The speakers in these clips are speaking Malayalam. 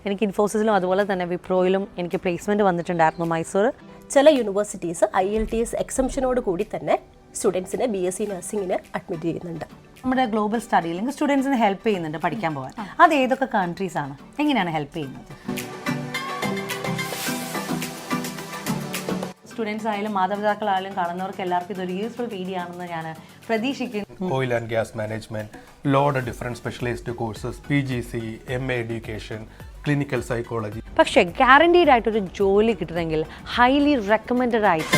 എനിക്ക് ഇൻഫോസിസിലും അതുപോലെ തന്നെ വിപ്രോയിലും എനിക്ക് പ്ലേസ്മെൻറ്റ് വന്നിട്ടുണ്ടായിരുന്നു മൈസൂർ. ചില യൂണിവേഴ്സിറ്റീസ് IELTS എക്സംഷനോട് കൂടി തന്നെ സ്റ്റുഡൻസിനെ BSc നഴ്സിംഗിന് അഡ്മിറ്റ് ചെയ്യുന്നുണ്ട്. നമ്മുടെ ഗ്ലോബൽ സ്റ്റഡി അല്ലെങ്കിൽ സ്റ്റുഡൻസിന് ഹെൽപ്പ് ചെയ്യുന്നുണ്ട് പഠിക്കാൻ പോകാൻ. അത് ഏതൊക്കെ കൺട്രീസ് ആണ്, എങ്ങനെയാണ് ഹെൽപ്പ് ചെയ്യുന്നത്? സ്റ്റുഡൻസ് ആയാലും മാതാപിതാക്കളായാലും കാണുന്നവർക്ക് എല്ലാവർക്കും ഇതൊരു യൂസ്ഫുൾ വീഡിയോ ആണെന്ന് ഞാൻ പ്രതീക്ഷിക്കുന്നു. Oil and gas management, load different specialised courses, PGC, MA education, clinical psychology. പക്ഷേ ഗ്യാരണ്ടീഡ് ആയിട്ടൊരു ജോലി കിട്ടണമെങ്കിൽ ഹൈലി റെക്കമെൻഡഡ് ആയിട്ട്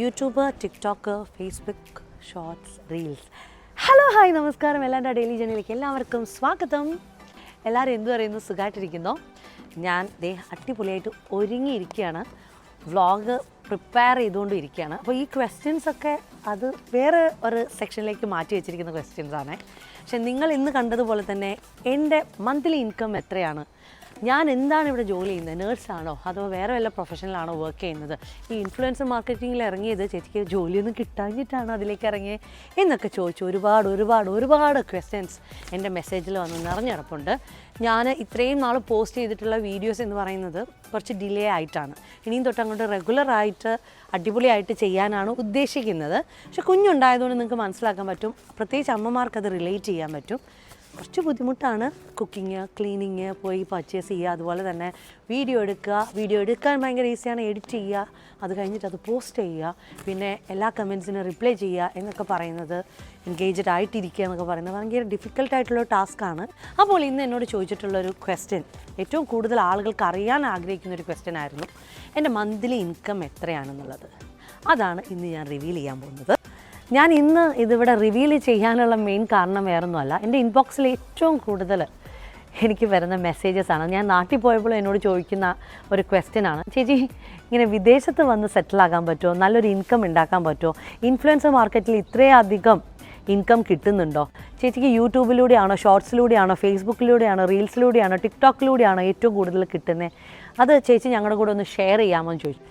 YouTube, TikTok, Facebook, shorts, reels. Hello, hi, നമസ്കാരം. എല്ലാവരുടെ ഡെയിലി ജേണിയിലേക്ക് എല്ലാവർക്കും സ്വാഗതം. എല്ലാവരും എന്തു പറയുന്നു? സുഖമായിട്ടിരിക്കുന്നോ? ഞാൻ അടിപൊളിയായിട്ട് ഒരുങ്ങിയിരിക്കുകയാണ്. വ്ളോഗ് പ്രിപ്പയർ ചെയ്തുകൊണ്ട് ഇരിക്കുകയാണ്. അപ്പോൾ ഈ ക്വസ്റ്റ്യൻസൊക്കെ അത് വേറെ ഒരു സെക്ഷനിലേക്ക് മാറ്റി വെച്ചിരിക്കുന്ന ക്വസ്റ്റ്യൻസാണ്. പക്ഷെ നിങ്ങൾ ഇന്ന് കണ്ടതുപോലെ തന്നെ എൻ്റെ മന്ത്ലി ഇൻകം എത്രയാണ്, ഞാൻ എന്താണ് ഇവിടെ ജോലി ചെയ്യുന്നത്, നേഴ്സാണോ അതോ വേറെ വല്ല പ്രൊഫഷനിലാണോ വർക്ക് ചെയ്യുന്നത്, ഈ ഇൻഫ്ലുവൻസർ മാർക്കറ്റിങ്ങിൽ ഇറങ്ങിയത് ചേച്ചിക്ക് ജോലിയൊന്നും കിട്ടാഞ്ഞിട്ടാണ് അതിലേക്ക് ഇറങ്ങിയത് എന്നൊക്കെ ചോദിച്ചു ഒരുപാട് ക്വസ്റ്റ്യൻസ് എൻ്റെ മെസ്സേജിൽ വന്ന് നിറഞ്ഞിടപ്പുണ്ട്. ഞാൻ ഇത്രയും നാൾ പോസ്റ്റ് ചെയ്തിട്ടുള്ള വീഡിയോസ് എന്ന് പറയുന്നത് കുറച്ച് ഡിലേ ആയിട്ടാണ്. ഇനിയും തൊട്ട് അങ്ങോട്ട് റെഗുലറായിട്ട് അടിപൊളിയായിട്ട് ചെയ്യാനാണ് ഉദ്ദേശിക്കുന്നത്. പക്ഷെ കുഞ്ഞുണ്ടായതുകൊണ്ട് നിങ്ങൾക്ക് മനസ്സിലാക്കാൻ പറ്റും, പ്രത്യേകിച്ച് അമ്മമാർക്ക് അത് റിലേറ്റ് ചെയ്യാൻ പറ്റും. കുറച്ച് ബുദ്ധിമുട്ടാണ്. കുക്കിങ്, ക്ലീനിങ്, പോയി പർച്ചേസ് ചെയ്യുക, അതുപോലെ തന്നെ വീഡിയോ എടുക്കാൻ ഭയങ്കര ഈസിയാണ്. എഡിറ്റ് ചെയ്യുക, അത് കഴിഞ്ഞിട്ട് അത് പോസ്റ്റ് ചെയ്യുക, പിന്നെ എല്ലാ കമൻസിനും റിപ്ലൈ ചെയ്യുക എന്നൊക്കെ പറയുന്നത്, എൻഗേജ്ഡ് ആയിട്ടിരിക്കുക എന്നൊക്കെ പറയുന്നത് ഭയങ്കര ഡിഫിക്കൽട്ടായിട്ടുള്ള ടാസ്ക്കാണ്. അപ്പോൾ ഇന്ന് എന്നോട് ചോദിച്ചിട്ടുള്ളൊരു ക്വസ്റ്റ്യൻ, ഏറ്റവും കൂടുതൽ ആളുകൾക്ക് അറിയാൻ ആഗ്രഹിക്കുന്നൊരു ക്വസ്റ്റ്യൻ ആയിരുന്നു, എൻ്റെ മന്ത്ലി ഇൻകം എത്രയാണെന്നുള്ളത്. അതാണ് ഇന്ന് ഞാൻ റിവീൽ ചെയ്യാൻ പോകുന്നത്. ഞാൻ ഇന്ന് ഇതിവിടെ റിവീൽ ചെയ്യാനുള്ള മെയിൻ കാരണം വേറൊന്നുമല്ല, എൻ്റെ ഇൻബോക്സിൽ ഏറ്റവും കൂടുതൽ എനിക്ക് വരുന്ന മെസ്സേജസാണ്. ഞാൻ നാട്ടിൽ പോയപ്പോൾ എന്നോട് ചോദിക്കുന്ന ഒരു ക്വസ്റ്റ്യനാണ്, ചേച്ചി ഇങ്ങനെ വിദേശത്ത് വന്ന് സെറ്റിലാകാൻ പറ്റുമോ, നല്ലൊരു ഇൻകം ഉണ്ടാക്കാൻ പറ്റുമോ, ഇൻഫ്ലുവൻസർ മാർക്കറ്റിൽ ഇത്രയധികം ഇൻകം കിട്ടുന്നുണ്ടോ, ചേച്ചിക്ക് യൂട്യൂബിലൂടെയാണോ, ഷോർട്സിലൂടെയാണോ, ഫേസ്ബുക്കിലൂടെയാണോ, റീൽസിലൂടെയാണോ, ടിക്ടോക്കിലൂടെയാണോ ഏറ്റവും കൂടുതൽ കിട്ടുന്നത്, അത് ചേച്ചി ഞങ്ങളുടെ കൂടെ ഒന്ന് ഷെയർ ചെയ്യാമോ എന്ന് ചോദിച്ചു.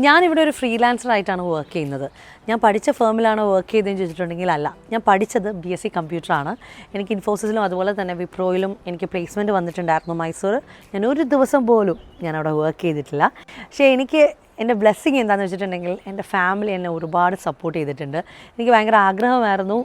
ഞാനിവിടെ ഒരു ഫ്രീലാൻസറായിട്ടാണ് വർക്ക് ചെയ്യുന്നത്. ഞാൻ പഠിച്ച ഫേമിലാണോ വർക്ക് ചെയ്തതെന്ന് ചോദിച്ചിട്ടുണ്ടെങ്കിൽ അല്ല, ഞാൻ പഠിച്ചത് BSc കമ്പ്യൂട്ടറാണ്. എനിക്ക് ഇൻഫോസിസിലും അതുപോലെ തന്നെ വിപ്രോയിലും എനിക്ക് പ്ലേസ്മെൻറ്റ് വന്നിട്ടുണ്ടായിരുന്നു മൈസൂർ. ഞാൻ ഒരു ദിവസം പോലും ഞാനവിടെ വർക്ക് ചെയ്തിട്ടില്ല. പക്ഷേ എനിക്ക് എൻ്റെ ബ്ലെസ്സിങ് എന്താണെന്ന് വെച്ചിട്ടുണ്ടെങ്കിൽ എൻ്റെ ഫാമിലി എന്നെ ഒരുപാട് സപ്പോർട്ട് ചെയ്തിട്ടുണ്ട്. എനിക്ക് ഭയങ്കര ആഗ്രഹമായിരുന്നു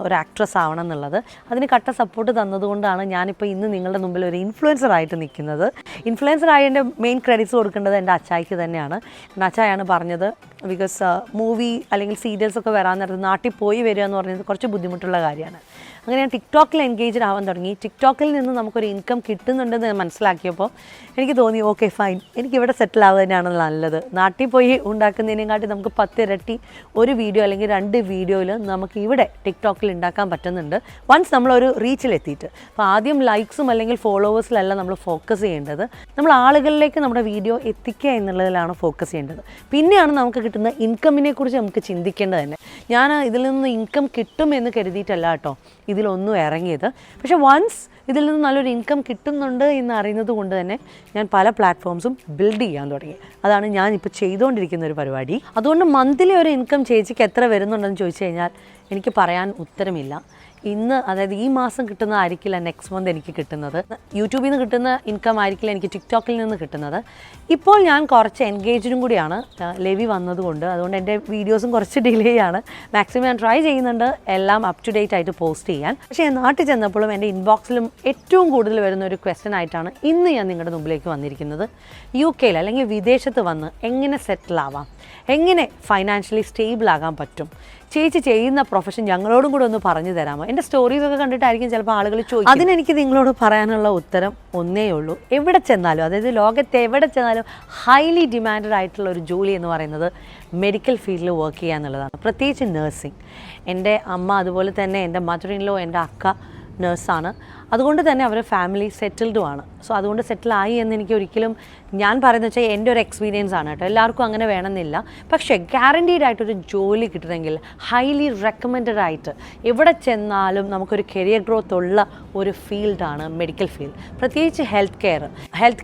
ഒരു ആക്ട്രസ് ആവണം എന്നുള്ളത്. അതിന് കട്ട സപ്പോർട്ട് തന്നതുകൊണ്ടാണ് ഞാനിപ്പോൾ ഇന്ന് നിങ്ങളുടെ മുമ്പിൽ ഒരു ഇൻഫ്ലുവൻസറായിട്ട് നിൽക്കുന്നത്. ഇൻഫ്ലുവൻസറായി എൻ്റെ മെയിൻ ക്രെഡിറ്റ്സ് കൊടുക്കേണ്ടത് എൻ്റെ അച്ചായിക്ക് തന്നെയാണ്. എൻ്റെ അച്ചായാണ് പറഞ്ഞത്, ബിക്കോസ് മൂവി അല്ലെങ്കിൽ സീരിയൽസൊക്കെ വരാൻ നേരത്ത് നാട്ടിൽ പോയി വരിക എന്ന് പറയുന്നത് കുറച്ച് ബുദ്ധിമുട്ടുള്ള കാര്യമാണ്. അങ്ങനെ ഞാൻ ടിക്ടോക്കിൽ എൻഗേജ്ഡ് ആവാൻ തുടങ്ങി. ടിക്ടോക്കിൽ നിന്ന് നമുക്കൊരു ഇൻകം കിട്ടുന്നുണ്ടെന്ന് മനസ്സിലാക്കിയപ്പോൾ എനിക്ക് തോന്നി, ഓക്കെ ഫൈൻ, എനിക്കിവിടെ സെറ്റിൽ ആവുക തന്നെയാണ് നല്ലത്. നാട്ടിൽ പോയി ഉണ്ടാക്കുന്നതിനെക്കാട്ടി നമുക്ക് 10 ഇരട്ടി ഒരു വീഡിയോ അല്ലെങ്കിൽ 2 വീഡിയോയിൽ നമുക്ക് ഇവിടെ ടിക്ടോക്കിൽ ഉണ്ടാക്കാൻ പറ്റുന്നുണ്ട്, വൺസ് നമ്മളൊരു റീച്ചിലെത്തിയിട്ട്. അപ്പോൾ ആദ്യം ലൈക്സും അല്ലെങ്കിൽ ഫോളോവേഴ്സിലല്ല നമ്മൾ ഫോക്കസ് ചെയ്യേണ്ടത്, നമ്മൾ ആളുകളിലേക്ക് നമ്മുടെ വീഡിയോ എത്തിക്കുക എന്നുള്ളതിലാണ് ഫോക്കസ് ചെയ്യേണ്ടത്. പിന്നെയാണ് നമുക്ക് കിട്ടുന്ന ഇൻകമിനെ കുറിച്ച് നമുക്ക് ചിന്തിക്കേണ്ടത് തന്നെ. ഞാൻ ഇതിൽ നിന്ന് ഇൻകം കിട്ടുമെന്ന് കരുതിയിട്ടല്ല കേട്ടോ ഇതിലൊന്നും ഇറങ്ങിയത്. പക്ഷേ വൺസ് ഇതിൽ നിന്ന് നല്ലൊരു ഇൻകം കിട്ടുന്നുണ്ട് എന്ന് അറിയുന്നത് കൊണ്ട് തന്നെ ഞാൻ പല പ്ലാറ്റ്ഫോംസും ബിൽഡ് ചെയ്യാൻ തുടങ്ങി. അതാണ് ഞാൻ ഇപ്പോൾ ചെയ്തുകൊണ്ടിരിക്കുന്ന ഒരു പരിപാടി. അതുകൊണ്ട് മന്ത്ലി ഒരു ഇൻകം ചേച്ചിക്ക് എത്ര വരുന്നുണ്ടെന്ന് ചോദിച്ചു കഴിഞ്ഞാൽ എനിക്ക് പറയാൻ ഉത്തരമില്ല. ഇന്ന്, അതായത് ഈ മാസം കിട്ടുന്നതായിരിക്കില്ല നെക്സ്റ്റ് മന്ത് എനിക്ക് കിട്ടുന്നത്. യൂട്യൂബിൽ നിന്ന് കിട്ടുന്ന ഇൻകം ആയിരിക്കില്ല എനിക്ക് ടിക്ടോക്കിൽ നിന്ന് കിട്ടുന്നത്. ഇപ്പോൾ ഞാൻ കുറച്ച് എൻഗേജ്ഡും കൂടിയാണ്, ലെവി വന്നതുകൊണ്ട്. അതുകൊണ്ട് എൻ്റെ വീഡിയോസും കുറച്ച് ഡിലേ ആണ്. മാക്സിമം ഞാൻ ട്രൈ ചെയ്യുന്നുണ്ട് എല്ലാം അപ് ടു ഡേറ്റ് ആയിട്ട് പോസ്റ്റ് ചെയ്യാൻ. പക്ഷേ ഞാൻ നാട്ടിൽ ചെന്നപ്പോഴും എൻ്റെ ഇൻബോക്സിലും ഏറ്റവും കൂടുതൽ വരുന്ന ഒരു ക്വസ്റ്റ്യൻ ആയിട്ടാണ് ഇന്ന് ഞാൻ നിങ്ങളുടെ മുമ്പിലേക്ക് വന്നിരിക്കുന്നത്. UK അല്ലെങ്കിൽ വിദേശത്ത് വന്ന് എങ്ങനെ സെറ്റിൽ ആവാം, എങ്ങനെ ഫൈനാൻഷ്യലി സ്റ്റേബിൾ ആകാൻ പറ്റും, ചേച്ചി ചെയ്യുന്ന പ്രൊഫഷൻ ഞങ്ങളോടും കൂടെ ഒന്ന് പറഞ്ഞു തരാമോ. എൻ്റെ സ്റ്റോറീസൊക്കെ കണ്ടിട്ടായിരിക്കും ചിലപ്പോൾ ആളുകൾ ചോദിക്കും. അതിനെനിക്ക് നിങ്ങളോട് പറയാനുള്ള ഉത്തരം ഒന്നേ ഉള്ളൂ. എവിടെ ചെന്നാലും, അതായത് ലോകത്ത് എവിടെ ചെന്നാലും ഹൈലി ഡിമാൻഡഡ് ആയിട്ടുള്ള ഒരു ജോലി എന്ന് പറയുന്നത് മെഡിക്കൽ ഫീൽഡിൽ വർക്ക് ചെയ്യുക എന്നുള്ളതാണ്, പ്രത്യേകിച്ച് നഴ്സിംഗ്. എൻ്റെ അമ്മ, അതുപോലെ തന്നെ എൻ്റെ മദർ ഇൻ ലോ, എൻ്റെ അക്ക നേഴ്സാണ്. അതുകൊണ്ട് തന്നെ അവർ ഫാമിലി സെറ്റിൽഡുമാണ്. സോ അതുകൊണ്ട് സെറ്റിലായി എന്ന് എനിക്ക് ഒരിക്കലും ഞാൻ പറയുന്നത് വെച്ചാൽ എൻ്റെ ഒരു എക്സ്പീരിയൻസ് ആണ് കേട്ടോ. എല്ലാവർക്കും അങ്ങനെ വേണമെന്നില്ല. പക്ഷേ ഗ്യാരണ്ടീഡ് ആയിട്ടൊരു ജോലി കിട്ടണമെങ്കിൽ ഹൈലി റെക്കമെൻഡഡ് ആയിട്ട് എവിടെ ചെന്നാലും നമുക്കൊരു കരിയർ ഗ്രോത്ത് ഉള്ള ഒരു ഫീൽഡാണ് മെഡിക്കൽ ഫീൽഡ്, പ്രത്യേകിച്ച് ഹെൽത്ത്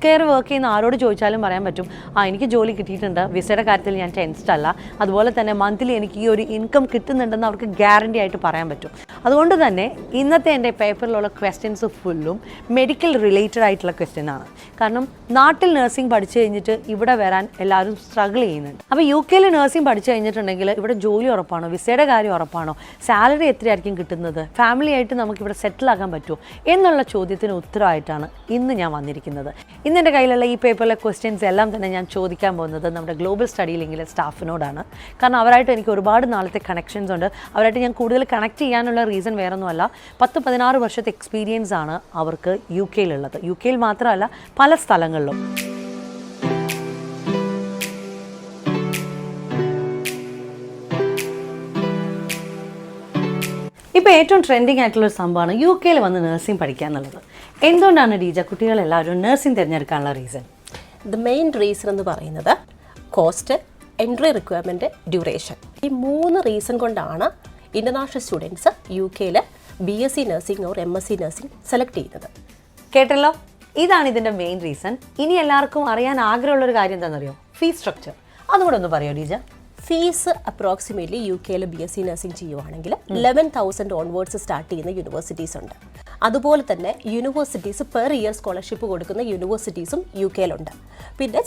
കെയർ വർക്ക് ചെയ്യുന്ന ആരോട് ചോദിച്ചാലും പറയാൻ പറ്റും, എനിക്ക് ജോലി കിട്ടിയിട്ടുണ്ട്, വിസയുടെ കാര്യത്തിൽ ഞാൻ ടെൻസ്ഡ് അല്ല, അതുപോലെ തന്നെ മന്ത്ലി എനിക്ക് ഈ ഒരു ഇൻകം കിട്ടുന്നുണ്ടെന്ന് അവർക്ക് ഗ്യാരണ്ടി ആയിട്ട് പറയാൻ പറ്റും. അതുകൊണ്ട് തന്നെ ഇന്നത്തെ എൻ്റെ പേപ്പറിലുള്ള ക്വസ്റ്റ്യൻസ് ഫുള്ളും മെഡിക്കൽ റിലേറ്റഡ് ആയിട്ടുള്ള ക്വസ്റ്റ്യൻ ആണ്. കാരണം നാട്ടിൽ നഴ്സിംഗ് പഠിച്ചു കഴിഞ്ഞിട്ട് ഇവിടെ വരാൻ എല്ലാവരും സ്ട്രഗിൾ ചെയ്യുന്നുണ്ട്. അപ്പോൾ UK നഴ്സിംഗ് പഠിച്ചു കഴിഞ്ഞിട്ടുണ്ടെങ്കിൽ ഇവിടെ ജോലി ഉറപ്പാണോ, വിസയുടെ കാര്യം ഉറപ്പാണോ, സാലറി എത്രയായിരിക്കും കിട്ടുന്നത്, ഫാമിലി ആയിട്ട് നമുക്കിവിടെ സെറ്റിലാക്കാൻ പറ്റുമോ എന്നുള്ള ചോദ്യത്തിന് ഉത്തരമായിട്ടാണ് ഇന്ന് ഞാൻ വന്നിരിക്കുന്നത്. ഇന്ന് എൻ്റെ കയ്യിലുള്ള ഈ പേപ്പറിലെ ക്വസ്റ്റ്യൻസ് എല്ലാം തന്നെ ഞാൻ ചോദിക്കാൻ പോകുന്നത് നമ്മുടെ ഗ്ലോബൽ സ്റ്റഡി ലിങ്കിലെ സ്റ്റാഫിനോടാണ്. കാരണം അവരായിട്ട് എനിക്ക് ഒരുപാട് നാളത്തെ കണക്ഷൻസ് ഉണ്ട്. അവരായിട്ട് ഞാൻ കൂടുതൽ കണക്ട് ചെയ്യാനുള്ള റീസൺ വേറൊന്നുമല്ല, 10-16 വർഷത്തെ എക്സ്പീരിയൻസ് ആണ് അവർക്ക് UK UK മാത്രമല്ല പല സ്ഥലങ്ങളിലും. ഇപ്പോൾ ഏറ്റവും ട്രെൻഡിങ് ആയിട്ടുള്ളൊരു സംഭവമാണ് UK വന്ന് നഴ്സിംഗ് പഠിക്കുക എന്നുള്ളത്. എന്തുകൊണ്ടാണ് ഡീജ കുട്ടികളെല്ലാവരും നഴ്സിംഗ് തിരഞ്ഞെടുക്കാനുള്ള റീസൺ? ദ മെയിൻ റീസൺ എന്ന് പറയുന്നത് കോസ്റ്റ്, എൻട്രി റിക്വയർമെൻറ്റ്, ഡ്യൂറേഷൻ. ഈ 3 റീസൺ കൊണ്ടാണ് international students UK BSc nursing or MSc nursing select ചെയ്യുന്നത്. കേട്ടല്ലോ, ഇതാണ് ഇതിൻ്റെ മെയിൻ റീസൺ. ഇനി എല്ലാവർക്കും അറിയാൻ ആഗ്രഹമുള്ളൊരു കാര്യം എന്താണെന്നറിയോ? Fee structure. അതുകൂടെ ഒന്ന് പറയോ Deeja? Fee approximately UK BSc nursing ചെയ്യുവാണെങ്കിൽ 11,000 ഓൺവേർഡ്സ് സ്റ്റാർട്ട് ചെയ്യുന്ന യൂണിവേഴ്സിറ്റീസ് ഉണ്ട്. അതുപോലെ തന്നെ യൂണിവേഴ്സിറ്റീസ് പെർ ഇയർ സ്കോളർഷിപ്പ് കൊടുക്കുന്ന യൂണിവേഴ്സിറ്റീസും UK പിന്നെ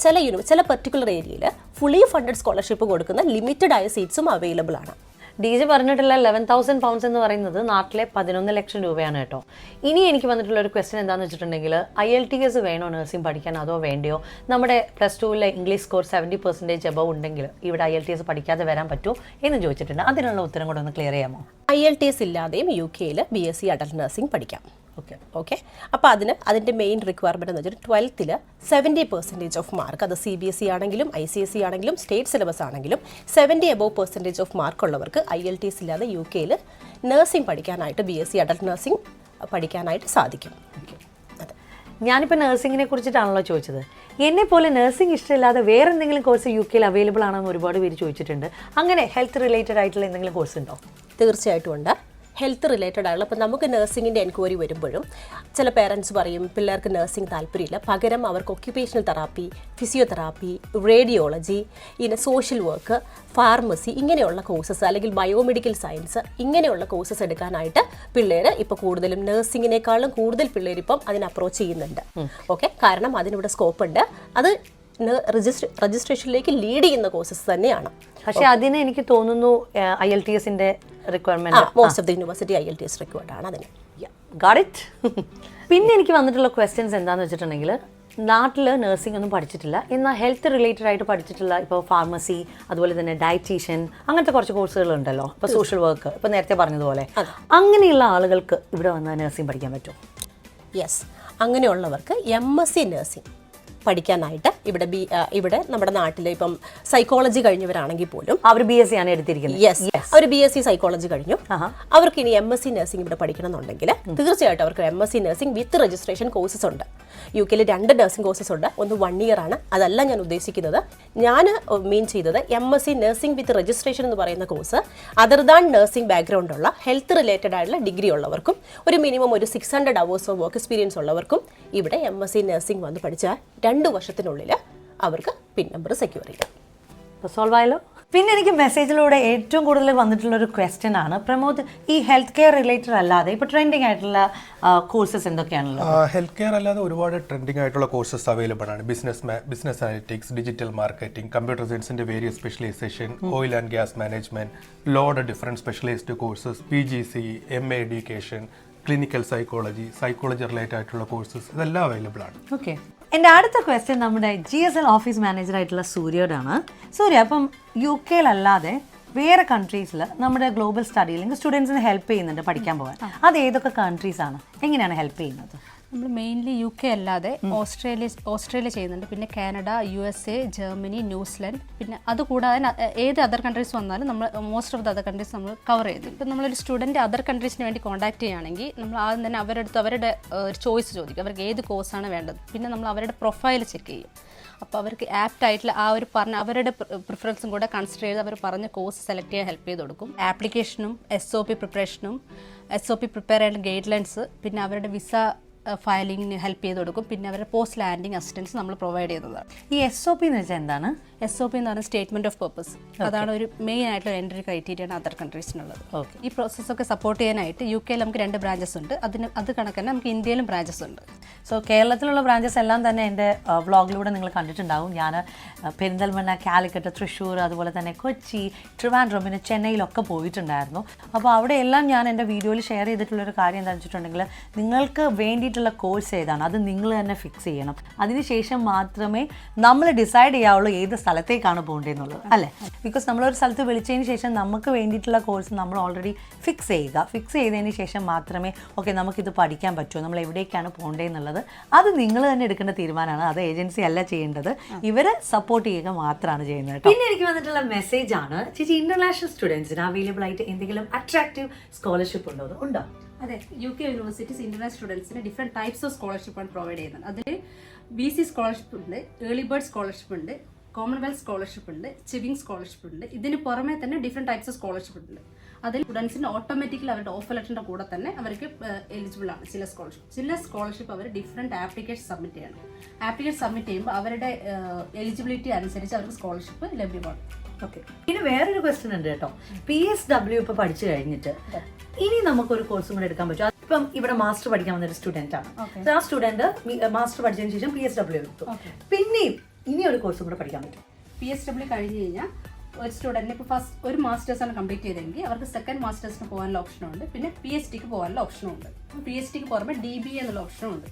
ചില പെർട്ടിക്കുലർ ഏരിയയിൽ ഫുള്ളി ഫണ്ടഡ് സ്കോളർഷിപ്പ് കൊടുക്കുന്ന ലിമിറ്റഡ് ആയ സീറ്റ്സും അവൈലബിൾ ആണ്. ഡീജ പറഞ്ഞിട്ടുള്ള 11,000 പൗണ്ട്സ് എന്ന് പറയുന്നത് നാട്ടിലെ 11 ലക്ഷം രൂപയാണ് കേട്ടോ. ഇനി എനിക്ക് വന്നിട്ടുള്ള ഒരു ക്വസ്റ്റ്യൻ എന്താണെന്ന് വെച്ചിട്ടുണ്ടെങ്കിൽ, IELTS വേണോ നഴ്സിംഗ് പഠിക്കാൻ അതോ വേണ്ടയോ? നമ്മുടെ +2 ഇംഗ്ലീഷ് സ്കോർ 70% എബവ് ഉണ്ടെങ്കിൽ ഇവിടെ IELTS പഠിക്കാതെ വരാൻ പറ്റുമോ എന്ന് ചോദിച്ചിട്ടുണ്ട്. അതിനുള്ള ഉത്തരം കൂടെ ഒന്ന് ക്ലിയർ ചെയ്യാമോ? IELTS ഇല്ലാതെയും UK BSc അഡൽട്ട് നഴ്സിംഗ് പഠിക്കാം. ഓക്കെ. അപ്പോൾ അതിൻ്റെ മെയിൻ റിക്വയർമെൻറ്റ് എന്ന് വെച്ചാൽ 12th 70% ഓഫ് മാർക്ക്, അത് CBSE ആണെങ്കിലും ICSE ആണെങ്കിലും സ്റ്റേറ്റ് സിലബസ് ആണെങ്കിലും 70 above% ഓഫ് മാർക്ക് ഉള്ളവർക്ക് IELTS ഇല്ലാതെ UK നഴ്സിംഗ് പഠിക്കാനായിട്ട് BSc അഡൽട്ട് നഴ്സിംഗ് പഠിക്കാനായിട്ട് സാധിക്കും. ഞാനിപ്പോൾ നഴ്സിംഗിനെ കുറിച്ചിട്ടാണല്ലോ ചോദിച്ചത്. എന്നെപ്പോലെ നഴ്സിംഗ് ഇഷ്ടമില്ലാതെ വേറെ എന്തെങ്കിലും കോഴ്സ് UK അവൈലബിൾ ആണെന്ന് ഒരുപാട് പേര് ചോദിച്ചിട്ടുണ്ട്. അങ്ങനെ ഹെൽത്ത് റിലേറ്റഡ് ആയിട്ടുള്ള എന്തെങ്കിലും കോഴ്സ് ഉണ്ടോ? തീർച്ചയായിട്ടും ഉണ്ട്. ഹെൽത്ത് റിലേറ്റഡ് ആയുള്ള, അപ്പോൾ നമുക്ക് നഴ്സിംഗിൻ്റെ എൻക്വയറി വരുമ്പോഴും ചില പേരൻസ് പറയും പിള്ളേർക്ക് നഴ്സിംഗ് താല്പര്യമില്ല, പകരം അവർക്ക് occupational therapy, physiotherapy, radiology, social work, pharmacy ഇങ്ങനെയുള്ള കോഴ്സസ് അല്ലെങ്കിൽ ബയോമെഡിക്കൽ സയൻസ് ഇങ്ങനെയുള്ള കോഴ്സസ് എടുക്കാനായിട്ട് പിള്ളേർ ഇപ്പോൾ കൂടുതലും നഴ്സിംഗിനേക്കാളും കൂടുതൽ പിള്ളേർ ഇപ്പം അതിന് അപ്രോച്ച് ചെയ്യുന്നുണ്ട്. ഓക്കെ, കാരണം അതിനിവിടെ സ്കോപ്പ് ഉണ്ട്. അത് രജിസ്ട്രേഷനിലേക്ക് ലീഡ് ചെയ്യുന്ന കോഴ്സസ് തന്നെയാണ്. പക്ഷേ അതിന് എനിക്ക് തോന്നുന്നു IELTSന്റെ requirement most of the university IELTS required ആണ് അതിന്. Got it. പിന്നെ എനിക്ക് വന്നിട്ടുള്ള ക്വസ്റ്റ്യൻസ് എന്താണെന്ന് വെച്ചിട്ടുണ്ടെങ്കിൽ, നാട്ടിൽ നഴ്സിംഗ് ഒന്നും പഠിച്ചിട്ടില്ല, എന്നാൽ ഹെൽത്ത് റിലേറ്റഡ് ആയിട്ട് പഠിച്ചിട്ടുള്ള ഇപ്പോൾ ഫാർമസി, അതുപോലെ തന്നെ ഡയറ്റീഷ്യൻ, അങ്ങനത്തെ കുറച്ച് കോഴ്സുകളുണ്ടല്ലോ. ഇപ്പോൾ സോഷ്യൽ വർക്ക്, ഇപ്പോൾ നേരത്തെ പറഞ്ഞതുപോലെ, അങ്ങനെയുള്ള ആളുകൾക്ക് ഇവിടെ വന്നാൽ നഴ്സിംഗ് പഠിക്കാൻ പറ്റുമോ? യെസ്, അങ്ങനെയുള്ളവർക്ക് MSc നഴ്സിംഗ് പഠിക്കാനായിട്ട് ഇവിടെ നമ്മുടെ നാട്ടിൽ ഇപ്പം സൈക്കോളജി കഴിഞ്ഞവരാണെങ്കിൽ പോലും അവർ BSc ആണ് എടുത്തിരിക്കുന്നത്. യെസ്, അവർ BSc സൈക്കോളജി കഴിഞ്ഞു. അവർക്ക് ഇനി MSc നഴ്സിംഗ് ഇവിടെ പഠിക്കണം എന്നുണ്ടെങ്കിൽ തീർച്ചയായിട്ടും അവർക്ക് MSc നഴ്സിംഗ് വിത്ത് രജിസ്ട്രേഷൻ കോഴ്സസ് ഉണ്ട്. UK 2 നഴ്സിംഗ് കോഴ്സസ് ഉണ്ട്. ഒന്ന് 1 year ആണ്. അതല്ല ഞാൻ ഉദ്ദേശിക്കുന്നത്. ഞാൻ മീൻ ചെയ്തത് MSc നഴ്സിംഗ് വിത്ത് രജിസ്ട്രേഷൻ എന്ന് പറയുന്ന course other than nursing background ഉള്ള ഹെൽത്ത് റിലേറ്റഡ് ആയിട്ടുള്ള ഡിഗ്രി ഉള്ളവർക്കും ഒരു മിനിമം ഒരു 600 hours ഓഫ് വർക്ക് എക്സ്പീരിയൻസ് ഉള്ളവർക്കും ഇവിടെ MSc നഴ്സിംഗ് വന്ന് പഠിച്ചാൽ 2 വർഷത്തിനുള്ളിൽ അവർക്ക് പിൻ നമ്പർ സെക്യൂർ ചെയ്യാം. സോൾവ് ആയല്ലോ. പിന്നെ എനിക്ക് മെസ്സേജിലൂടെ ഏറ്റവും കൂടുതൽ വന്നിട്ടുള്ള ഒരു ക്വസ്റ്റ്യൻ ആണ്, പ്രമോദ്, ഈ ഹെൽത്ത് കെയർ റിലേറ്റഡ് അല്ലാതെ ഇപ്പോൾ ട്രെൻഡിങ് ആയിട്ടുള്ള കോഴ്സസ് എന്തൊക്കെയാണല്ലോ? ഹെൽത്ത് കെയർ അല്ലാതെ ഒരുപാട് ട്രെൻഡിങ് ആയിട്ടുള്ള കോഴ്സസ് അവൈലബിൾ ആണ്. Business analytics, digital marketing, computer സയൻസിന്റെ various specialisation, oil and gas management, load different specialised courses, PGC, MA education, clinical psychology related ആയിട്ടുള്ള കോഴ്സസ് ഇതെല്ലാം അവൈലബിൾ ആണ്. ഓക്കെ, എൻ്റെ അടുത്ത ക്വസ്റ്റ്യൻ നമ്മുടെ GSL ഓഫീസ് മാനേജർ ആയിട്ടുള്ള സൂര്യയോടാണ്. സൂര്യ, അപ്പം UK അല്ലാതെ വേറെ കൺട്രീസിൽ നമ്മുടെ ഗ്ലോബൽ സ്റ്റഡി അല്ലെങ്കിൽ സ്റ്റുഡൻസിനെ ഹെൽപ്പ് ചെയ്യുന്നുണ്ട് പഠിക്കാൻ പോകാൻ. അത് ഏതൊക്കെ കൺട്രീസ് ആണ്, എങ്ങനെയാണ് ഹെൽപ്പ് ചെയ്യുന്നത്? നമ്മൾ മെയിൻലി UK അല്ലാതെ ഓസ്ട്രേലിയ ചെയ്യുന്നുണ്ട്, പിന്നെ കാനഡ, USA, ജർമ്മനി, ന്യൂസിലൻഡ്, പിന്നെ അതുകൂടാതെ ഏത് അതർ കൺട്രീസ് വന്നാലും നമ്മൾ most of the other countries നമ്മൾ കവർ ചെയ്തു. ഇപ്പം നമ്മളൊരു സ്റ്റുഡൻറ്റ് അതർ കൺട്രീസിന് വേണ്ടി കോൺടാക്ട് ചെയ്യുകയാണെങ്കിൽ നമ്മൾ ആദ്യം തന്നെ അവരുടെ ഒരു ചോയ്സ് ചോദിക്കും, അവർക്ക് ഏത് കോഴ്സാണ് വേണ്ടത്. പിന്നെ നമ്മൾ അവരുടെ പ്രൊഫൈൽ ചെക്ക് ചെയ്യും. അപ്പോൾ അവർക്ക് ആപ്റ്റ് ആയിട്ടുള്ള ആ ഒരു അവരുടെ പ്രിഫറൻസും കൂടെ കൺസിഡർ ചെയ്ത് അവർ പറഞ്ഞ കോഴ്സ് സെലക്ട് ചെയ്യാൻ ഹെൽപ്പ് ചെയ്ത് കൊടുക്കും. ആപ്ലിക്കേഷനും SOP പ്രിപ്പറേഷനും SOP പ്രിപ്പയർ ചെയ്യുന്ന ഗൈഡ് ലൈൻസ്, പിന്നെ അവരുടെ വിസ ഫയലിങ്ങിന് ഹെൽപ്പ് ചെയ്ത് കൊടുക്കും. പിന്നെ അവരുടെ പോസ്റ്റ് ലാൻഡിങ് അസിസ്റ്റൻസ് നമ്മൾ പ്രൊവൈഡ് ചെയ്യുന്നതാണ്. ഈ SOP എന്ന് വെച്ചാൽ എന്താണ്? SOP എന്ന് പറയുന്നത് സ്റ്റേറ്റ്മെന്റ് ഓഫ് പർപ്പസ്. അതാണ് ഒരു മെയിൻ ആയിട്ടുള്ള എൻട്രി ക്രൈറ്റീരിയാണ് അതർ കൺട്രീസിനുള്ളത്. ഈ പ്രോസസ്സൊക്കെ സപ്പോർട്ട് ചെയ്യാനായിട്ട് UK നമുക്ക് 2 ബ്രാഞ്ചസ് ഉണ്ട്. അത് കണക്കന്നെ നമുക്ക് ഇന്ത്യയിലും ബ്രാഞ്ചസ് ഉണ്ട്. സോ കേരളത്തിലുള്ള ബ്രാഞ്ചസ് എല്ലാം തന്നെ എൻ്റെ വ്ളോഗിലൂടെ നിങ്ങൾ കണ്ടിട്ടുണ്ടാവും. ഞാൻ പെരിന്തൽമണ്ണ, കാലിക്കറ്റ്, തൃശ്ശൂർ, അതുപോലെ തന്നെ കൊച്ചി, ട്രിവാൻഡ്രം, പിന്നെ ചെന്നൈയിലൊക്കെ പോയിട്ടുണ്ടായിരുന്നു. അപ്പോൾ അവിടെയെല്ലാം ഞാൻ എൻ്റെ വീഡിയോയിൽ ഷെയർ ചെയ്തിട്ടുള്ളൊരു കാര്യം എന്താണെന്ന് വെച്ചിട്ടുണ്ടെങ്കിൽ, നിങ്ങൾക്ക് വേണ്ടിയിട്ടുള്ള കോഴ്സ് ഏതാണ് അത് നിങ്ങൾ തന്നെ ഫിക്സ് ചെയ്യണം. അതിനുശേഷം മാത്രമേ നമ്മൾ ഡിസൈഡ് ചെയ്യാവുള്ളൂ ഏത് സ്ഥലത്തേക്കാണ് പോകേണ്ടതെന്നുള്ളത്, അല്ലേ? ബിക്കോസ് നമ്മളൊരു സ്ഥലത്ത് വിളിച്ചതിന് ശേഷം നമുക്ക് വേണ്ടിയിട്ടുള്ള കോഴ്സ് നമ്മൾ ഓൾറെഡി ഫിക്സ് ചെയ്യുക. ഫിക്സ് ചെയ്തതിന് ശേഷം മാത്രമേ ഓക്കെ നമുക്കിത് പഠിക്കാൻ പറ്റുമോ, നമ്മൾ എവിടേക്കാണ് പോകേണ്ടതെന്നുള്ളത് അത് നിങ്ങൾ തന്നെ എടുക്കേണ്ട തീരുമാനമാണ്. അത് ഏജൻസി അല്ല ചെയ്യേണ്ടത്, ഇവരെ സപ്പോർട്ട് ചെയ്യുക മാത്രമാണ് ചെയ്യുന്നത്. പിന്നെ എനിക്ക് വന്നിട്ടുള്ള മെസ്സേജ് ആണ്, ചേച്ചി ഇന്റർനാഷണൽ സ്റ്റുഡൻസിന് അവൈലബിൾ ആയിട്ട് എന്തെങ്കിലും അട്രാക്റ്റീവ് സ്കോളർഷിപ്പ് ഉണ്ടോ? അതെ, UK യൂണിവേഴ്സിറ്റീസ് ഇന്റർനാഷണൽ സ്റ്റുഡൻസിന് ഡിഫറെൻറ്റ് ടൈപ്സ് ഓഫ് സ്കോളർഷിപ്പാണ് പ്രൊവൈഡ് ചെയ്യുന്നത്. അതിൽ BC സ്കോളർഷിപ്പ് ഉണ്ട്, ഏർലി ബേർഡ് സ്കോളർഷിപ്പ് ഉണ്ട്, കോമൺവെൽത്ത് സ്കോളർഷിപ്പ് ഉണ്ട്, ചിവിങ് സ്കോളർഷിപ്പ് ഉണ്ട്. ഇതിന് പുറമെ തന്നെ ഡിഫറെൻറ്റ് ടൈപ്സ് ഓഫ് സ്കോളർഷിപ്പ് ഉണ്ട്. അതിൽ സ്റ്റുഡൻസിന് ഓട്ടോമാറ്റിക്കലി അവരുടെ ഓഫർ ലെറ്ററിൻ്റെ കൂടെ തന്നെ അവർക്ക് എലിജിബിൾ ആണ് ചില സ്കോളർഷിപ്പ് അവർ ഡിഫറെൻറ്റ് ആപ്ലിക്കേഷൻ സബ്മിറ്റ് ചെയ്യണം. ആപ്ലിക്കേഷൻ സബ്മിറ്റ് ചെയ്യുമ്പോൾ അവരുടെ എലിജിബിലിറ്റി അനുസരിച്ച് അവർക്ക് സ്കോളർഷിപ്പ് ലഭ്യമാണ്. ഓക്കെ. ഇനി വേറൊരു ക്വസ്റ്റ്യൻ ഉണ്ട് കേട്ടോ. PSW ഇപ്പോൾ പഠിച്ചു കഴിഞ്ഞിട്ട് ഇനി നമുക്കൊരു കോഴ്സും കൂടെ എടുക്കാൻ പറ്റും. ഇപ്പം ഇവിടെ മാസ്റ്റർ പഠിക്കാൻ വന്നൊരു സ്റ്റുഡൻ്റ് ആണ്. ആ സ്റ്റുഡൻറ്റ് മാസ്റ്റർ പഠിച്ചതിന് ശേഷം PSW എടുത്തു. പിന്നെയും ഇനി ഒരു കോഴ്സും കൂടെ പഠിക്കാൻ പറ്റും. PSW കഴിഞ്ഞ് കഴിഞ്ഞാൽ ഒരു സ്റ്റുഡൻറ്റിന് ഇപ്പോൾ ഫസ്റ്റ് ഒരു മാസ്റ്റേഴ്സാണ് കംപ്ലീറ്റ് ചെയ്തെങ്കിൽ അവർക്ക് സെക്കൻഡ് മാസ്റ്റേഴ്സിന് പോകാനുള്ള ഓപ്ഷനുണ്ട്. പിന്നെ PhDക്ക് പോകാനുള്ള ഓപ്ഷനുണ്ട്. PhDക്ക് പുറമെ DBA എന്നുള്ള ഓപ്ഷനുണ്ട്.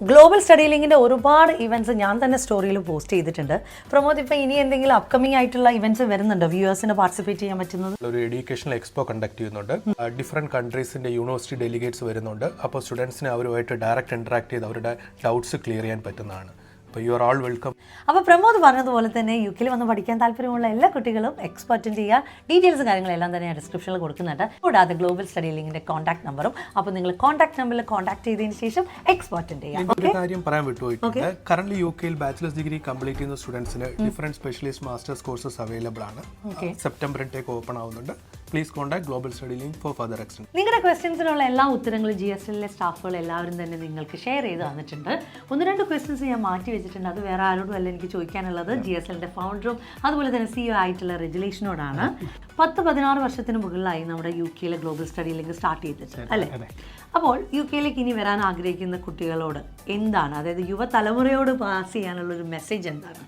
ഗ്ലോബൽ സ്റ്റഡി ലിങ്കിൻ്റെ ഒരുപാട് ഇവൻറ്റ്സ് ഞാൻ തന്നെ സ്റ്റോറിയിൽ പോസ്റ്റ് ചെയ്തിട്ടുണ്ട്. പ്രമോദ്, ഇപ്പോൾ ഇനി എന്തെങ്കിലും അപ്കമിങ് ആയിട്ടുള്ള ഇവൻറ്റ്സ് വരുന്നുണ്ടോ വ്യൂവേഴ്സിന് പാർട്ടിസിപ്പേറ്റ് ചെയ്യാൻ പറ്റുന്നത്? ഒരു എഡ്യൂക്കേഷണൽ എക്സ്പോ കണ്ടക്ട് ചെയ്യുന്നുണ്ട്. ഡിഫറെൻറ്റ് കൺട്രീസിൻ്റെ യൂണിവേഴ്സിറ്റി ഡെലിഗേറ്റ്സ് വരുന്നുണ്ട്. അപ്പോൾ സ്റ്റുഡൻസിന് അവരുമായിട്ട് ഡയറക്റ്റ് ഇൻട്രാക്ട് ചെയ്ത് അവരുടെ ഡൗട്ട്സ് ക്ലിയർ ചെയ്യാൻ പറ്റുന്നതാണ്. അപ്പോൾ യു ആർ ആൾ വെൽക്കം. അപ്പോൾ പ്രമോദ് പറഞ്ഞതുപോലെ തന്നെ UK വന്ന് പഠിക്കാൻ താല്പര്യമുള്ള എല്ലാ കുട്ടികളും എക്സ്പോ അറ്റൻഡ് ചെയ്യുക. ഡീറ്റെയിൽസ് കാര്യങ്ങളെല്ലാം തന്നെ ഞാൻ ഡിസ്ക്രിപ്ഷനിൽ കൊടുക്കുന്നുണ്ട്. കൂടാതെ ഗ്ലോബൽ സ്റ്റഡി ലിങ്കിൻ്റെ കോൺടാക്ട് നമ്പറും. അപ്പോൾ നിങ്ങൾ കോൺടാക്ട് നമ്പറിൽ കോൺടാക്ട് ചെയ്തതിന് ശേഷം എക്സ്പോ അറ്റൻഡ് ചെയ്യാം. ഒരു കാര്യം പറയാൻ വിട്ടുപോയിട്ടുണ്ട്. Current UK bachelor's degree complete ചെയ്യുന്ന സ്റ്റുഡൻസിന് different specialist master's courses available ആണ്. സെപ്റ്റംബർ ഇൻടേക്ക് ഓപ്പൺ ആവുന്നുണ്ട്. Please contact Global Study Link for further extension. നിങ്ങളുടെ ക്വസ്റ്റ്യൻസിനുള്ള എല്ലാ ഉത്തരങ്ങളും GSLലെ സ്റ്റാഫുകൾ എല്ലാവരും തന്നെ നിങ്ങൾക്ക് ഷെയർ ചെയ്ത് തന്നിട്ടുണ്ട്. 1-2 ക്വസ്റ്റ്യൻസ് ഞാൻ മാറ്റി വെച്ചിട്ടുണ്ട്. അത് വേറെ ആരോടും അല്ല എനിക്ക് ചോദിക്കാനുള്ളത്, GSLന്റെ ഫൗണ്ടറും അതുപോലെ തന്നെ CEO ആയിട്ടുള്ള റെജുലേഷനോടാണ്. 10-16 വർഷത്തിന് മുകളിലായി നമ്മുടെ UKയിലെ ഗ്ലോബൽ സ്റ്റഡി ലിങ്ക് സ്റ്റാർട്ട് ചെയ്തിട്ട്, അല്ലേ? അപ്പോൾ UKയിലേക്ക് ഇനി വരാൻ ആഗ്രഹിക്കുന്ന കുട്ടികളോട് എന്താണ്, അതായത് യുവതലമുറയോട് പാസ് ചെയ്യാനുള്ളൊരു മെസ്സേജ് എന്താണ്?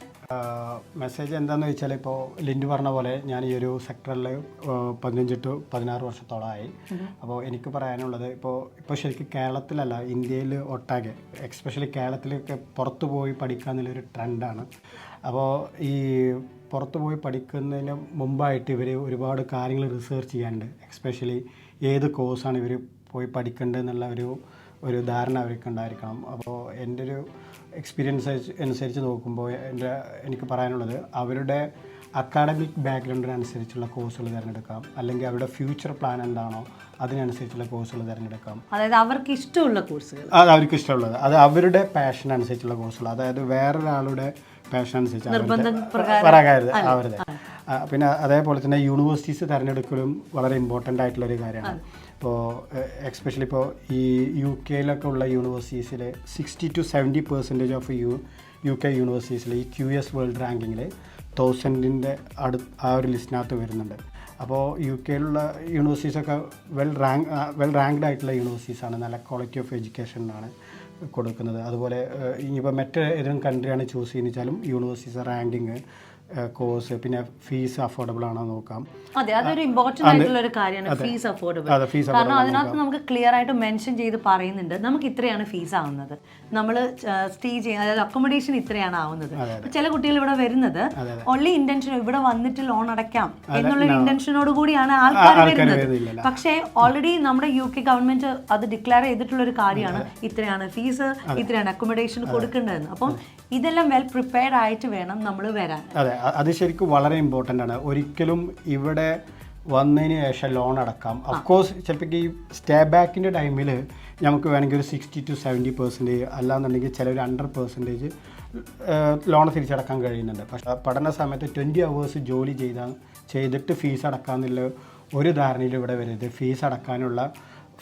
മെസ്സേജ് എന്താണെന്ന് വെച്ചാൽ, ഇപ്പോൾ ലിൻഡു പറഞ്ഞ പോലെ ഞാൻ ഈ ഒരു സെക്ടറിൽ 15 to 16 വർഷത്തോളമായി. അപ്പോൾ എനിക്ക് പറയാനുള്ളത്, ഇപ്പോൾ ശരിക്കും കേരളത്തിലല്ല, ഇന്ത്യയിൽ ഒട്ടാകെ, എക്സ്പെഷ്യലി കേരളത്തിലൊക്കെ പുറത്തു പോയി പഠിക്കുക എന്നുള്ളൊരു ട്രെൻഡാണ്. അപ്പോൾ ഈ പുറത്തു പോയി പഠിക്കുന്നതിന് മുമ്പായിട്ട് ഇവർ ഒരുപാട് കാര്യങ്ങൾ റിസർച്ച് ചെയ്യാനുണ്ട്. എക്സ്പെഷ്യലി ഏത് കോഴ്സാണ് ഇവർ പോയി പഠിക്കേണ്ടതെന്നുള്ള ഒരു ധാരണ അവർക്ക് ഉണ്ടായിരിക്കണം. അപ്പോൾ എൻ്റെ ഒരു എക്സ്പീരിയൻസ് അനുസരിച്ച് നോക്കുമ്പോൾ എനിക്ക് പറയാനുള്ളത്, അവരുടെ അക്കാഡമിക് ബാക്ക്ഗ്രൗണ്ടിനനുസരിച്ചുള്ള കോഴ്സുകൾ തിരഞ്ഞെടുക്കാം, അല്ലെങ്കിൽ അവരുടെ ഫ്യൂച്ചർ പ്ലാൻ എന്താണോ അതിനനുസരിച്ചുള്ള കോഴ്സുകൾ തിരഞ്ഞെടുക്കാം. അതായത് അവർക്ക് ഇഷ്ടമുള്ള കോഴ്സുകൾ, അത് അവർക്ക് ഇഷ്ടമുള്ളത്, അത് അവരുടെ പാഷൻ അനുസരിച്ചുള്ള കോഴ്സുകൾ, അതായത് വേറൊരാളുടെ പാഷൻ അനുസരിച്ച് അവരുടെ. പിന്നെ അതേപോലെ തന്നെ യൂണിവേഴ്സിറ്റീസ് തിരഞ്ഞെടുക്കലും വളരെ ഇമ്പോർട്ടൻ്റ് ആയിട്ടുള്ളൊരു കാര്യമാണ്. ഇപ്പോൾ എക്സ്പെഷ്യലി ഇപ്പോൾ ഈ UK ഉള്ള യൂണിവേഴ്സിറ്റീസിൽ 60 to 70% ഓഫ് UK യൂണിവേഴ്സിറ്റീസിൽ ഈ QS വേൾഡ് റാങ്കിങ്ങിൽ 1000-ൻ്റെ ആ ഒരു ലിസ്റ്റിനകത്ത് വരുന്നുണ്ട്. അപ്പോൾ UK യൂണിവേഴ്സിറ്റീസൊക്കെ വെൽ റാങ്ക്ഡ് ആയിട്ടുള്ള യൂണിവേഴ്സിറ്റീസാണ്. നല്ല ക്വാളിറ്റി ഓഫ് എഡ്യൂക്കേഷനാണ് കൊടുക്കുന്നത്. അതുപോലെ ഇനിയിപ്പോൾ മറ്റേതെങ്കിലും കൺട്രിയാണ് ചൂസ് ചെയ്യുന്നത് വെച്ചാലും യൂണിവേഴ്സിറ്റീസ് റാങ്കിങ് കോഴ്സ്, പിന്നെ ഫീസ് അഫോർഡബിൾ ആണോ നോക്കാം. അതെ, അതൊരു ഇമ്പോർട്ടൻ്റ് ആയിട്ടുള്ള ഒരു കാര്യമാണ് ഫീസ് അഫോർഡബിൾ. കാരണം അതിനകത്ത് നമുക്ക് ക്ലിയർ ആയിട്ട് മെൻഷൻ ചെയ്ത് പറയുന്നുണ്ട് നമുക്ക് ഇത്രയാണ് ഫീസ് ആവുന്നത്, നമ്മൾ സ്റ്റേ ചെയ്യുന്ന അതായത് അക്കോമഡേഷൻ ഇത്രയാണ് ആവുന്നത്. ചില കുട്ടികൾ ഇവിടെ വരുന്നത് ഓൺലി ഇന്റൻഷൻ ഇവിടെ വന്നിട്ട് ലോൺ അടയ്ക്കാം എന്നുള്ളൊരു ഇന്റൻഷനോട് കൂടിയാണ് ആൾക്കാർ വരുന്നത്. പക്ഷേ ഓൾറെഡി നമ്മുടെ UK ഗവൺമെന്റ് അത് ഡിക്ലെയർ ചെയ്തിട്ടുള്ള ഒരു കാര്യമാണ് ഇത്രയാണ് ഫീസ്, ഇത്രയാണ് അക്കോമഡേഷൻ കൊടുക്കേണ്ടതെന്ന്. അപ്പം ഇതെല്ലാം വെൽ പ്രിപ്പയർഡ് ആയിട്ട് വേണം നമ്മൾ വരാൻ. അതെ, അത് ശരിക്കും വളരെ ഇമ്പോർട്ടൻ്റ് ആണ്. ഒരിക്കലും ഇവിടെ വന്നതിന് ശേഷം ലോൺ അടക്കാം. അഫ്കോഴ്സ് ചിലപ്പോൾ ഈ സ്റ്റേ ബാക്കിൻ്റെ ടൈമിൽ നമുക്ക് വേണമെങ്കിൽ ഒരു 60 to 70% അല്ലാന്നുണ്ടെങ്കിൽ ചിലർ 100% ലോൺ തിരിച്ചടക്കാൻ കഴിയുന്നുണ്ട്. പക്ഷേ പഠന സമയത്ത് 20 hours ജോലി ചെയ്തിട്ട് ഫീസ് അടക്കാമെന്നുള്ള ഒരു ധാരണയിൽ ഇവിടെ വരരുത്. ഫീസ് അടക്കാനുള്ള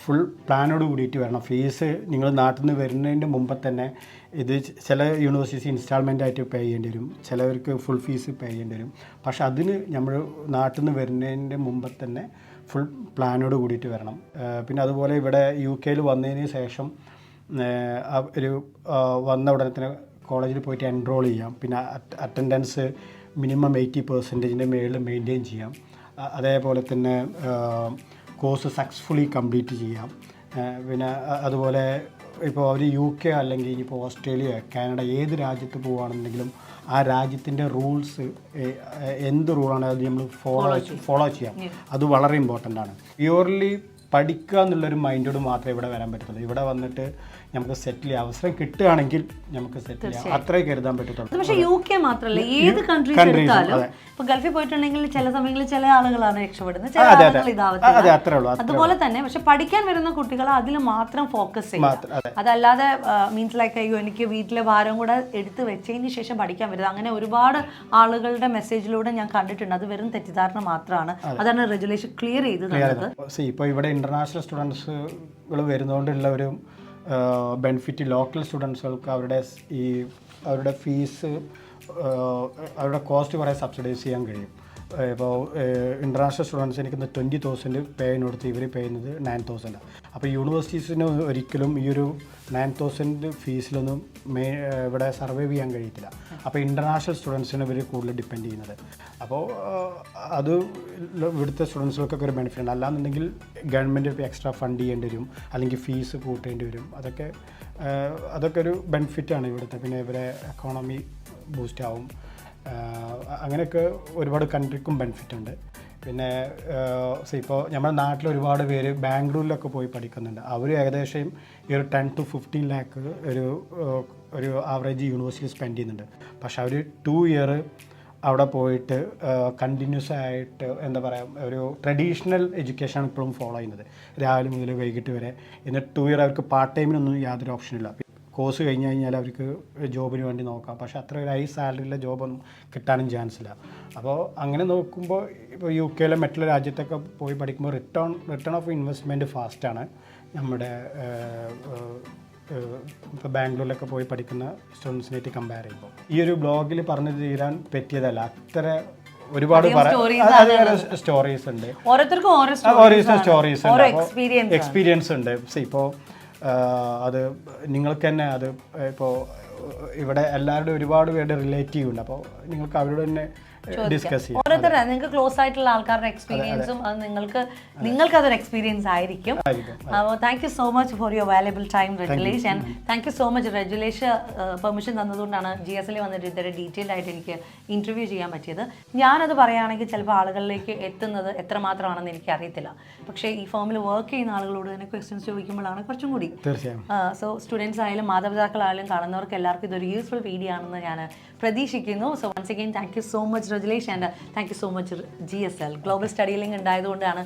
ഫുൾ പ്ലാനോട് കൂടിയിട്ട് വരണം. ഫീസ് നിങ്ങൾ നാട്ടിൽ നിന്ന് വരുന്നതിൻ്റെ മുമ്പ് തന്നെ ഇത് ചില യൂണിവേഴ്സിറ്റി ഇൻസ്റ്റാൾമെൻ്റ് ആയിട്ട് പേ ചെയ്യേണ്ടി വരും, ചിലവർക്ക് ഫുൾ ഫീസ് പേ ചെയ്യേണ്ടി വരും. പക്ഷെ അതിന് നമ്മൾ നാട്ടിൽ നിന്ന് വരുന്നതിൻ്റെ മുമ്പ് തന്നെ ഫുൾ പ്ലാനോട് കൂടിയിട്ട് വരണം. പിന്നെ അതുപോലെ ഇവിടെ UK വന്നതിന് ശേഷം ഒരു വന്ന ഉടനെ തന്നെ കോളേജിൽ പോയിട്ട് എൻറോൾ ചെയ്യാം. പിന്നെ അറ്റൻഡൻസ് മിനിമം 80% മേളിൽ മെയിൻറ്റെയിൻ ചെയ്യാം. അതേപോലെ തന്നെ കോഴ്സ് സക്സസ്ഫുള്ളി കംപ്ലീറ്റ് ചെയ്യാം. പിന്നെ അതുപോലെ ഇപ്പോൾ അവർ UK അല്ലെങ്കിൽ ഇനിയിപ്പോൾ ഓസ്ട്രേലിയ, കാനഡ ഏത് രാജ്യത്ത് പോവുകയാണെന്നുണ്ടെങ്കിലും ആ രാജ്യത്തിൻ്റെ റൂൾസ് എന്ത് റൂളാണ് അത് നമ്മൾ ഫോളോ ചെയ്യാം. അത് വളരെ ഇമ്പോർട്ടൻ്റ് ആണ്. പ്യൂർലി പഠിക്കുക എന്നുള്ളൊരു മൈൻഡോട് മാത്രമേ ഇവിടെ വരാൻ പറ്റത്തുള്ളൂ. ഇവിടെ വന്നിട്ട് നമുക്ക് സെറ്റിൽ ചെയ്യാം, അവസരം കിട്ടുകയാണെങ്കിൽ നമുക്ക് സെറ്റിൽ ചെയ്യാം, അത്രേ കരുതാൻ പറ്റത്തുള്ളൂ. പക്ഷേ UK മാത്രമല്ല, ഏത് കൺട്രീസ് എടുത്താലും ഇപ്പൊ ഗൾഫിൽ പോയിട്ടുണ്ടെങ്കിൽ ചില സമയങ്ങളിൽ ചില ആളുകളാണ് രക്ഷപ്പെടുന്നത്, ചില ആളുകൾ ഇതാവത്തില്ല. അതുപോലെ തന്നെ പക്ഷെ പഠിക്കാൻ വരുന്ന കുട്ടികൾ അതിൽ മാത്രം ഫോക്കസ് ചെയ്യും. അതല്ലാതെ മീൻസ് ലൈക്ക് അയ്യോ എനിക്ക് വീട്ടിലെ ഭാരം കൂടെ എടുത്ത് വെച്ചതിന് ശേഷം പഠിക്കാൻ വരുന്നത്, അങ്ങനെ ഒരുപാട് ആളുകളുടെ മെസ്സേജിലൂടെ ഞാൻ കണ്ടിട്ടുണ്ട്. അത് വെറും തെറ്റിദ്ധാരണ മാത്രമാണ്. അതാണ് റെഗുലേഷൻ ക്ലിയർ ചെയ്ത് തന്നത്. ഇപ്പോൾ ഇവിടെ ഇന്റർനാഷണൽ സ്റ്റുഡൻസുകൾ വരുന്നതുകൊണ്ടുള്ള ഒരു ബെനിഫിറ്റ് ലോക്കൽ സ്റ്റുഡൻസുകൾക്ക് അവരുടെ ഫീസ് അവരുടെ കോസ്റ്റ് കുറേ സബ്സിഡൈസ് ചെയ്യാൻ കഴിയും. ഇപ്പോൾ ഇൻ്റർനാഷണൽ സ്റ്റുഡൻസ് എനിക്ക് 20,000 പേയിനോടുത്ത് ഇവർ ചെയ്യുന്നത് 9,000. അപ്പോൾ യൂണിവേഴ്സിറ്റീസിന് ഒരിക്കലും ഈ ഒരു 9,000 ഫീസിലൊന്നും ഇവിടെ സർവൈവ് ചെയ്യാൻ കഴിയത്തില്ല. അപ്പോൾ ഇൻ്റർനാഷണൽ സ്റ്റുഡൻസിന് ഇവർ കൂടുതൽ ഡിപ്പെൻഡ് ചെയ്യുന്നത്. അപ്പോൾ അത് ഇവിടുത്തെ സ്റ്റുഡൻസുകൾക്കൊക്കെ ഒരു ബെനിഫിറ്റ് ഉണ്ട്. അല്ലാന്നുണ്ടെങ്കിൽ ഗവൺമെൻറ് ഇപ്പോൾ എക്സ്ട്രാ ഫണ്ട് ചെയ്യേണ്ടി വരും, അല്ലെങ്കിൽ ഫീസ് കൂട്ടേണ്ടി വരും. അതൊക്കെ ഒരു ബെനിഫിറ്റാണ് ഇവിടുത്തെ. പിന്നെ ഇവരെ എക്കോണമി ബൂസ്റ്റ് ആവും. അങ്ങനെയൊക്കെ ഒരുപാട് കൺട്രിക്കും ബെനിഫിറ്റ് ഉണ്ട്. പിന്നെ ഇപ്പോൾ നമ്മുടെ നാട്ടിൽ ഒരുപാട് പേര് ബാംഗ്ലൂരിലൊക്കെ പോയി പഠിക്കുന്നുണ്ട്. അവർ ഏകദേശം ഈ ഒരു 10 to 15 lakh ഒരു ആവറേജ് യൂണിവേഴ്സിറ്റി സ്പെൻഡ് ചെയ്യുന്നുണ്ട്. പക്ഷെ അവർ 2 year അവിടെ പോയിട്ട് കണ്ടിന്യൂസ് ആയിട്ട് എന്താ പറയുക ഒരു ട്രഡീഷണൽ എഡ്യൂക്കേഷനാണ് ഇപ്പോഴും ഫോളോ ചെയ്യുന്നത്, രാവിലെ മുതൽ വൈകിട്ട് വരെ. എന്നിട്ട് 2 year അവർക്ക് പാർട്ട് ടൈമിനൊന്നും യാതൊരു ഓപ്ഷനില്ല. കോഴ്സ് കഴിഞ്ഞ് കഴിഞ്ഞാൽ അവർക്ക് ജോബിന് വേണ്ടി നോക്കാം. പക്ഷേ അത്ര ഒരു ഹൈ സാലറിയിലെ ജോബൊന്നും കിട്ടാനും ചാൻസ് ഇല്ല. അപ്പോൾ അങ്ങനെ നോക്കുമ്പോൾ ഇപ്പോൾ UK മറ്റുള്ള രാജ്യത്തൊക്കെ പോയി പഠിക്കുമ്പോൾ റിട്ടേൺ ഓഫ് ഇൻവെസ്റ്റ്മെൻറ്റ് ഫാസ്റ്റാണ്. നമ്മുടെ ഇപ്പോൾ ബാംഗ്ലൂരിലൊക്കെ പോയി പഠിക്കുന്ന സ്റ്റുഡൻസിനായിട്ട് കമ്പയർ ചെയ്യുമ്പോൾ ഈ ഒരു ബ്ലോഗിൽ പറഞ്ഞു തീരാൻ പറ്റിയതല്ല. അത്ര ഒരുപാട് സ്റ്റോറീസ് ഉണ്ട്, ഓരോ സ്റ്റോറീസ് ഉണ്ട്, എക്സ്പീരിയൻസ് ഉണ്ട്. ഇപ്പോൾ അത് നിങ്ങൾക്ക് തന്നെ അത് ഇപ്പോൾ ഇവിടെ എല്ലാവരുടെയും ഒരുപാട് പേരുടെ റിലേറ്റീവ് ഉണ്ട്. അപ്പോൾ നിങ്ങൾക്ക് അവരോട് തന്നെ ഡിസ്കസ് ചെയ്യാം. ഓരോരുത്തരും നിങ്ങൾക്ക് ക്ലോസ് ആയിട്ടുള്ള ആൾക്കാരുടെ എക്സ്പീരിയൻസും അത് നിങ്ങൾക്ക് അതൊരു എക്സ്പീരിയൻസ് ആയിരിക്കും. അപ്പോൾ thank you so much for your valuable time Rejulesh. And thank you so much Rejulesh permission തന്നതുകൊണ്ടാണ് GSL വന്നിട്ട് ഇത്ര ഡീറ്റെയിൽഡ് ആയിട്ട് എനിക്ക് ഇൻ്റർവ്യൂ ചെയ്യാൻ പറ്റിയത്. ഞാനത് പറയുകയാണെങ്കിൽ ചിലപ്പോൾ ആളുകളിലേക്ക് എത്തുന്നത് എത്രമാത്രമാണെന്ന് എനിക്ക് അറിയത്തില്ല. പക്ഷേ ഈ ഫേമിൽ വർക്ക് ചെയ്യുന്ന ആളുകളോട് തന്നെ ക്വസ്റ്റ്യൻസ് ചോദിക്കുമ്പോഴാണ് കുറച്ചും കൂടി. സോ സ്റ്റുഡൻസ് ആയാലും മാതാപിതാക്കളായാലും കാണുന്നവർക്ക് എല്ലാവർക്കും ഇതൊരു യൂസ്ഫുൾ വീഡിയോ ആണെന്ന് ഞാൻ പ്രതീക്ഷിക്കുന്നു. So once again thank you so much Rejulesh and thank you so much GSL. Global Study Link ഉണ്ടായതുകൊണ്ടാണ്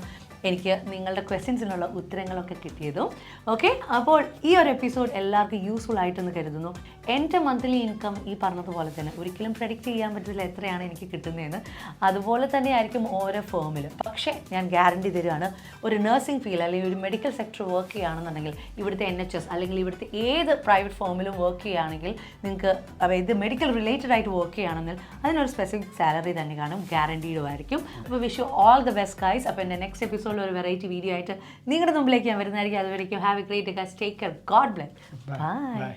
എനിക്ക് നിങ്ങളുടെ ക്വസ്റ്റ്യൻസിനുള്ള ഉത്തരങ്ങളൊക്കെ കിട്ടിയതും. ഓക്കെ, അപ്പോൾ ഈ ഒരു എപ്പിസോഡ് എല്ലാവർക്കും യൂസ്ഫുൾ ആയിട്ടെന്ന് കരുതുന്നു. എൻ്റെ മന്ത്ലി ഇൻകം ഈ പറഞ്ഞതുപോലെ തന്നെ ഒരിക്കലും പ്രെഡിക്റ്റ് ചെയ്യാൻ പറ്റില്ല എത്രയാണ് എനിക്ക് കിട്ടുന്നതെന്ന്. അതുപോലെ തന്നെ ആയിരിക്കും ഓരോ ഫേമിലും. പക്ഷേ ഞാൻ ഗ്യാരണ്ടി തരുവാണ്, ഒരു നഴ്സിംഗ് ഫീൽഡ് അല്ലെങ്കിൽ ഒരു മെഡിക്കൽ സെക്ടർ വർക്ക് ചെയ്യുകയാണെന്നുണ്ടെങ്കിൽ ഇവിടുത്തെ NHS അല്ലെങ്കിൽ ഇവിടുത്തെ ഏത് പ്രൈവറ്റ് ഫേമിലും വർക്ക് ചെയ്യുകയാണെങ്കിൽ നിങ്ങൾക്ക് അതായത് മെഡിക്കൽ റിലേറ്റഡ് ആയിട്ട് വർക്ക് ചെയ്യുകയാണെങ്കിൽ അതിനൊരു സ്പെസിഫിക് സാലറി തന്നെ കാണും, ഗ്യാരണ്ടീഡും ആയിരിക്കും. അപ്പോൾ wish you all the best guys. അപ്പോൾ എൻ്റെ നെക്സ്റ്റ് എപ്പിസോഡ് ഒരു വെറൈറ്റി വീഡിയോ ആയിട്ട് നിങ്ങളുടെ മുമ്പിലേക്ക് ഞാൻ വരുന്നതായിരിക്കും. അതുവരെയ്ക്കും have a great day guys. Take care. God bless. By.